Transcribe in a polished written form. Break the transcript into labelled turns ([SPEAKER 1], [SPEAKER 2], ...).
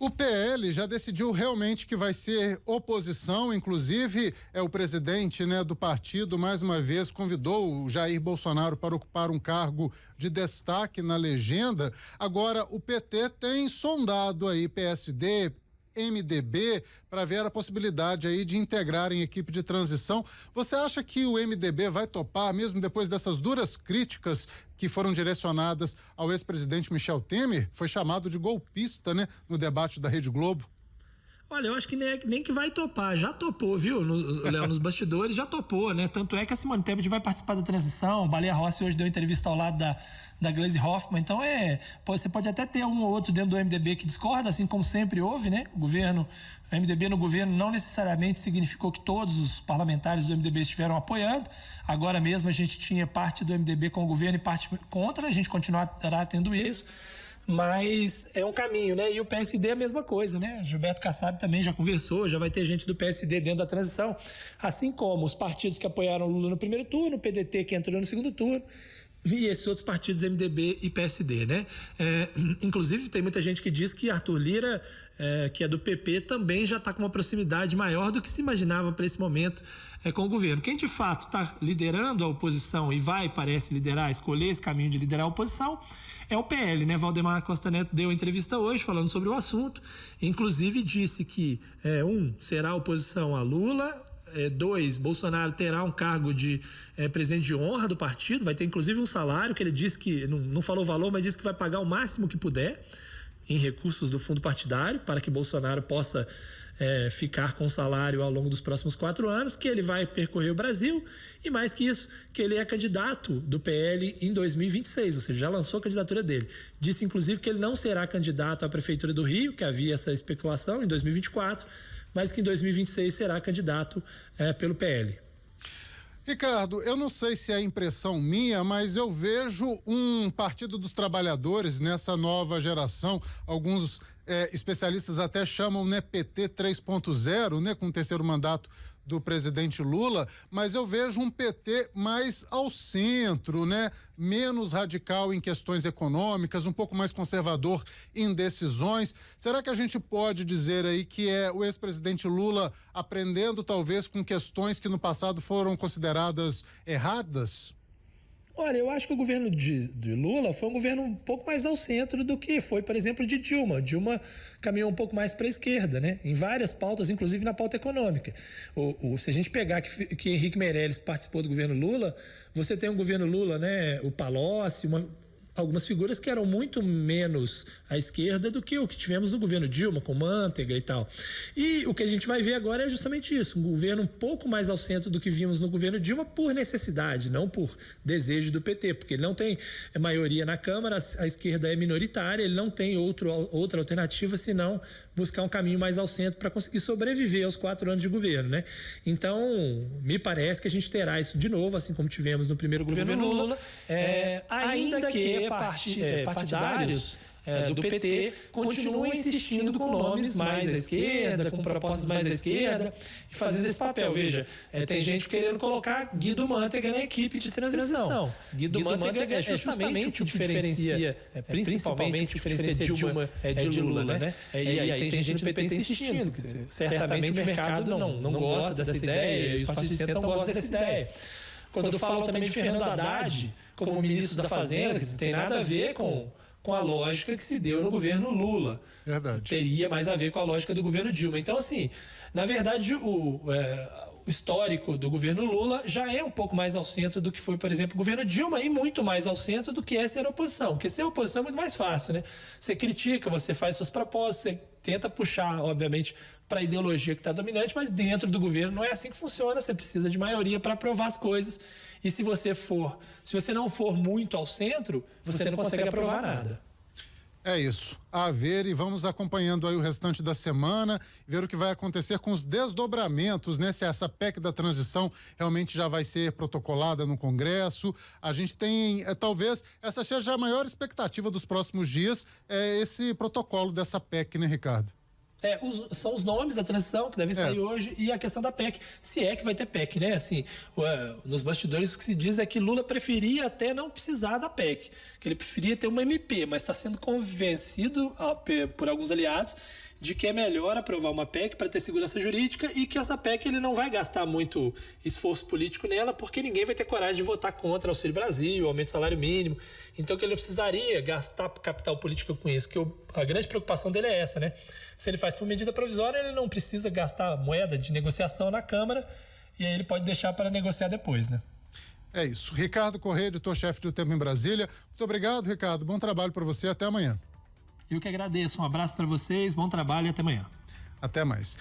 [SPEAKER 1] O PL já decidiu realmente que vai ser oposição, inclusive o presidente, do partido mais uma vez convidou o Jair Bolsonaro para ocupar um cargo de destaque na legenda. Agora o PT tem sondado aí PSD, MDB para ver a possibilidade aí de integrar em equipe de transição. Você acha que o MDB vai topar, mesmo depois dessas duras críticas que foram direcionadas ao ex-presidente Michel Temer? Foi chamado de golpista, no debate da Rede Globo.
[SPEAKER 2] Olha, eu acho que nem que vai topar, já topou, viu, Léo, nos bastidores, já topou, Tanto é que a Simone Tebet vai participar da transição, Baleia Rossi hoje deu entrevista ao lado da Gleisi Hoffmann, então você pode até ter um ou outro dentro do MDB que discorda, assim como sempre houve, o MDB no governo não necessariamente significou que todos os parlamentares do MDB estiveram apoiando, agora mesmo a gente tinha parte do MDB com o governo e parte contra, a gente continuará tendo isso. Mas é um caminho, E o PSD é a mesma coisa, Gilberto Kassab também já conversou, já vai ter gente do PSD dentro da transição, assim como os partidos que apoiaram o Lula no primeiro turno, o PDT que entrou no segundo turno, e esses outros partidos MDB e PSD, Inclusive tem muita gente que diz que Arthur Lira, que é do PP, também já está com uma proximidade maior do que se imaginava para esse momento com o governo. Quem de fato está liderando a oposição e parece liderar, escolher esse caminho de liderar a oposição, é o PL, Valdemar Costa Neto deu entrevista hoje falando sobre o assunto, inclusive disse que será oposição a Lula, 2, Bolsonaro terá um cargo de presidente de honra do partido, vai ter inclusive um salário que ele disse que, não falou valor, mas disse que vai pagar o máximo que puder em recursos do fundo partidário para que Bolsonaro possa ficar com salário ao longo dos próximos 4 anos, que ele vai percorrer o Brasil e mais que isso, que ele é candidato do PL em 2026, ou seja, já lançou a candidatura dele. Disse inclusive que ele não será candidato à Prefeitura do Rio, que havia essa especulação, em 2024, mas que em 2026 será candidato pelo PL.
[SPEAKER 1] Ricardo, eu não sei se é impressão minha, mas eu vejo um Partido dos Trabalhadores nessa nova geração, alguns especialistas até chamam, PT 3.0, com o terceiro mandato do presidente Lula, mas eu vejo um PT mais ao centro, menos radical em questões econômicas, um pouco mais conservador em decisões. Será que a gente pode dizer aí que é o ex-presidente Lula aprendendo talvez com questões que no passado foram consideradas erradas?
[SPEAKER 2] Olha, eu acho que o governo de Lula foi um governo um pouco mais ao centro do que foi, por exemplo, de Dilma. Dilma caminhou um pouco mais para a esquerda, em várias pautas, inclusive na pauta econômica. Se a gente pegar que Henrique Meirelles participou do governo Lula, você tem um governo Lula, o Palocci, algumas figuras que eram muito menos à esquerda do que o que tivemos no governo Dilma, com Manteiga e tal. E o que a gente vai ver agora é justamente isso, um governo um pouco mais ao centro do que vimos no governo Dilma por necessidade, não por desejo do PT, porque ele não tem maioria na Câmara, a esquerda é minoritária, ele não tem outra alternativa senão buscar um caminho mais ao centro para conseguir sobreviver aos 4 anos de governo, Então, me parece que a gente terá isso de novo, assim como tivemos no primeiro governo Lula, ainda que partidários do PT continuam insistindo com nomes mais à esquerda, com propostas mais à esquerda e fazendo esse papel. Veja, tem gente querendo colocar Guido Mantega na equipe de transição. Guido Mantega é justamente o que diferencia, principalmente o que diferencia Dilma de Lula, E aí tem gente do PT insistindo. Certamente o mercado não gosta dessa ideia e os partidos de centro não gostam dessa ideia. Quando falam também de Fernando Haddad como ministro da Fazenda, que não tem nada a ver com a lógica que se deu no governo Lula.
[SPEAKER 1] Verdade.
[SPEAKER 2] Teria mais a ver com a lógica do governo Dilma. Então, assim, na verdade, o histórico do governo Lula já é um pouco mais ao centro do que foi, por exemplo, o governo Dilma, e muito mais ao centro do que é ser oposição. Porque ser oposição é muito mais fácil, Você critica, você faz suas propostas, você tenta puxar, obviamente, para a ideologia que está dominante, mas dentro do governo não é assim que funciona, você precisa de maioria para aprovar as coisas, e se você não for muito ao centro, você não consegue aprovar nada.
[SPEAKER 1] É isso, a ver, e vamos acompanhando aí o restante da semana, ver o que vai acontecer com os desdobramentos, se essa PEC da transição realmente já vai ser protocolada no Congresso. A gente tem, talvez, essa seja a maior expectativa dos próximos dias, esse protocolo dessa PEC, Ricardo?
[SPEAKER 2] São os nomes da transição que devem sair hoje e a questão da PEC, se é que vai ter PEC, Assim, nos bastidores o que se diz é que Lula preferia até não precisar da PEC, que ele preferia ter uma MP, mas está sendo convencido por alguns aliados de que é melhor aprovar uma PEC para ter segurança jurídica e que essa PEC ele não vai gastar muito esforço político nela, porque ninguém vai ter coragem de votar contra o Auxílio Brasil, o aumento do salário mínimo. Então que ele não precisaria gastar capital político com isso, que a grande preocupação dele é essa, né? Se ele faz por medida provisória, ele não precisa gastar moeda de negociação na Câmara e aí ele pode deixar para negociar depois, né?
[SPEAKER 1] É isso. Ricardo Corrêa, editor-chefe de O Tempo em Brasília. Muito obrigado, Ricardo. Bom trabalho para você. Até amanhã.
[SPEAKER 2] Eu que agradeço. Um abraço para vocês, bom trabalho e até amanhã.
[SPEAKER 1] Até mais.